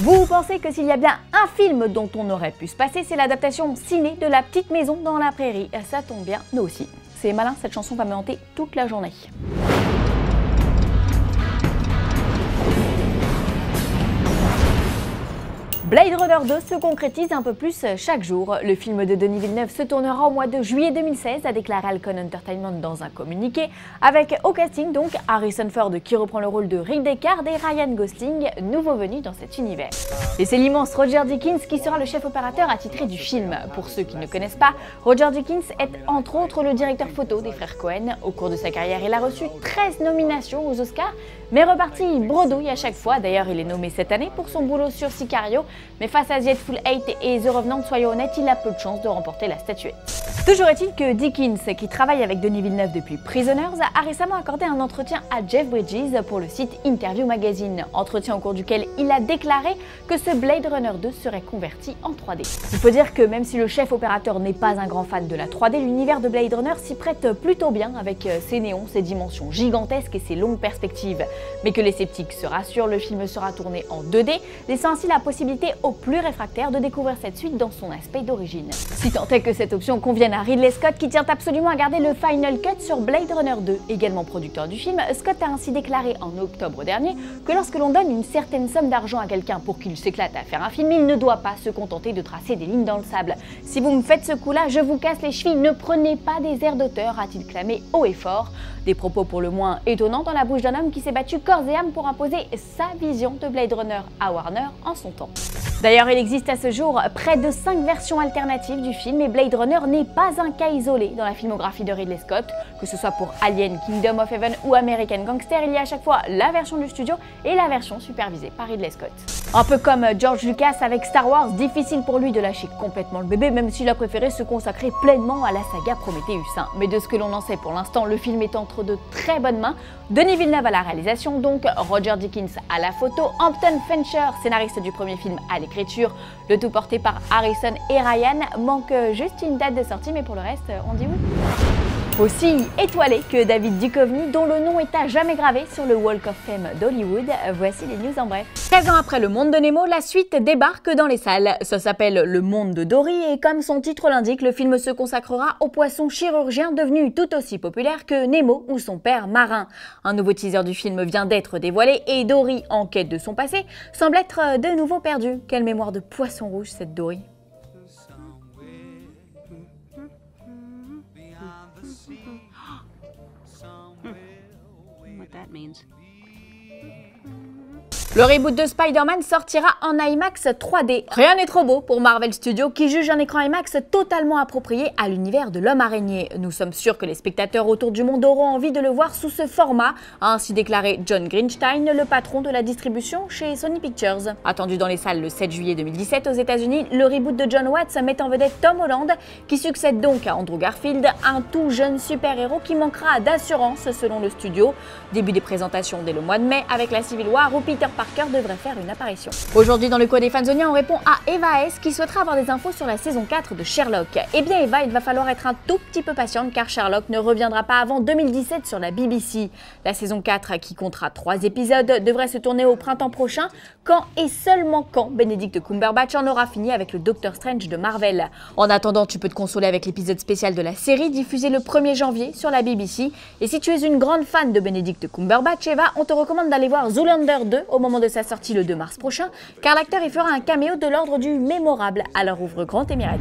Vous pensez que s'il y a bien un film dont on aurait pu se passer, c'est l'adaptation ciné de La Petite Maison dans la Prairie. Ça tombe bien, nous aussi. C'est malin, cette chanson va me hanter toute la journée. Blade Runner 2 se concrétise un peu plus chaque jour. Le film de Denis Villeneuve se tournera au mois de juillet 2016, a déclaré Halcon Entertainment dans un communiqué, avec au casting donc Harrison Ford qui reprend le rôle de Rick Deckard et Ryan Gosling, nouveau venu dans cet univers. Et c'est l'immense Roger Deakins qui sera le chef opérateur attitré du film. Pour ceux qui ne connaissent pas, Roger Deakins est entre autres le directeur photo des frères Coen. Au cours de sa carrière, il a reçu 13 nominations aux Oscars, mais reparti bredouille à chaque fois. D'ailleurs, il est nommé cette année pour son boulot sur Sicario, mais face à The Hateful Eight et The Revenant, soyons honnêtes, il a peu de chance de remporter la statuette. Toujours est-il que Deakins, qui travaille avec Denis Villeneuve depuis Prisoners, a récemment accordé un entretien à Jeff Bridges pour le site Interview Magazine, entretien au cours duquel il a déclaré que ce Blade Runner 2 serait converti en 3D. Il faut dire que même si le chef opérateur n'est pas un grand fan de la 3D, l'univers de Blade Runner s'y prête plutôt bien avec ses néons, ses dimensions gigantesques et ses longues perspectives. Mais que les sceptiques se rassurent, le film sera tourné en 2D, laissant ainsi la possibilité aux plus réfractaires de découvrir cette suite dans son aspect d'origine. Si tant est que cette option convienne à Ridley Scott, qui tient absolument à garder le Final Cut sur Blade Runner 2. Également producteur du film, Scott a ainsi déclaré en octobre dernier que lorsque l'on donne une certaine somme d'argent à quelqu'un pour qu'il s'éclate à faire un film, il ne doit pas se contenter de tracer des lignes dans le sable. Si vous me faites ce coup-là, je vous casse les chevilles, ne prenez pas des airs d'auteur, a-t-il clamé haut et fort. Des propos pour le moins étonnants dans la bouche d'un homme qui s'est battu corps et âme pour imposer sa vision de Blade Runner à Warner en son temps. D'ailleurs, il existe à ce jour près de 5 versions alternatives du film et Blade Runner n'est pas un cas isolé dans la filmographie de Ridley Scott. Que ce soit pour Alien, Kingdom of Heaven ou American Gangster, il y a à chaque fois la version du studio et la version supervisée par Ridley Scott. Un peu comme George Lucas avec Star Wars, difficile pour lui de lâcher complètement le bébé, même s'il a préféré se consacrer pleinement à la saga Prometheus. Mais de ce que l'on en sait pour l'instant, le film est entre de très bonnes mains. Denis Villeneuve à la réalisation, donc Roger Deakins à la photo, Hampton Fancher, scénariste du premier film, à l'écriture, le tout porté par Harrison et Ryan. Manque juste une date de sortie, mais pour le reste, on dit oui. Aussi étoilé que David Duchovny, dont le nom est à jamais gravé sur le Walk of Fame d'Hollywood. Voici les news en bref. 13 ans après Le Monde de Nemo, la suite débarque dans les salles. Ça s'appelle Le Monde de Dory et comme son titre l'indique, le film se consacrera au poisson chirurgien devenu tout aussi populaire que Nemo ou son père marin. Un nouveau teaser du film vient d'être dévoilé et Dory, en quête de son passé, semble être de nouveau perdue. Quelle mémoire de poisson rouge cette Dory. What that means. Le reboot de Spider-Man sortira en IMAX 3D. Rien n'est trop beau pour Marvel Studios qui juge un écran IMAX totalement approprié à l'univers de l'homme araignée. Nous sommes sûrs que les spectateurs autour du monde auront envie de le voir sous ce format, a ainsi déclaré John Greenstein, le patron de la distribution chez Sony Pictures. Attendu dans les salles le 7 juillet 2017 aux États-Unis, le reboot de John Watts met en vedette Tom Holland, qui succède donc à Andrew Garfield, un tout jeune super-héros qui manquera d'assurance selon le studio. Début des présentations dès le mois de mai avec la Civil War où Peter Parker devrait faire une apparition. Aujourd'hui dans le coin des fansoniens, on répond à Eva S qui souhaiterait avoir des infos sur la saison 4 de Sherlock. Eh bien Eva, il va falloir être un tout petit peu patiente car Sherlock ne reviendra pas avant 2017 sur la BBC. La saison 4, qui comptera 3 épisodes, devrait se tourner au printemps prochain, quand et seulement quand Benedict Cumberbatch en aura fini avec le Doctor Strange de Marvel. En attendant, tu peux te consoler avec l'épisode spécial de la série diffusé le 1er janvier sur la BBC. Et si tu es une grande fan de Benedict Cumberbatch, Eva, on te recommande d'aller voir Zoolander 2 au moment de sa sortie le 2 mars prochain, car l'acteur y fera un caméo de l'ordre du mémorable. Alors ouvre grand tes mirettes.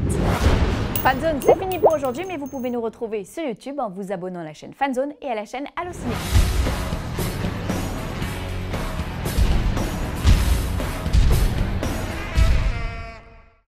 Fanzone, c'est fini pour aujourd'hui, mais vous pouvez nous retrouver sur YouTube en vous abonnant à la chaîne Fanzone et à la chaîne Allociné.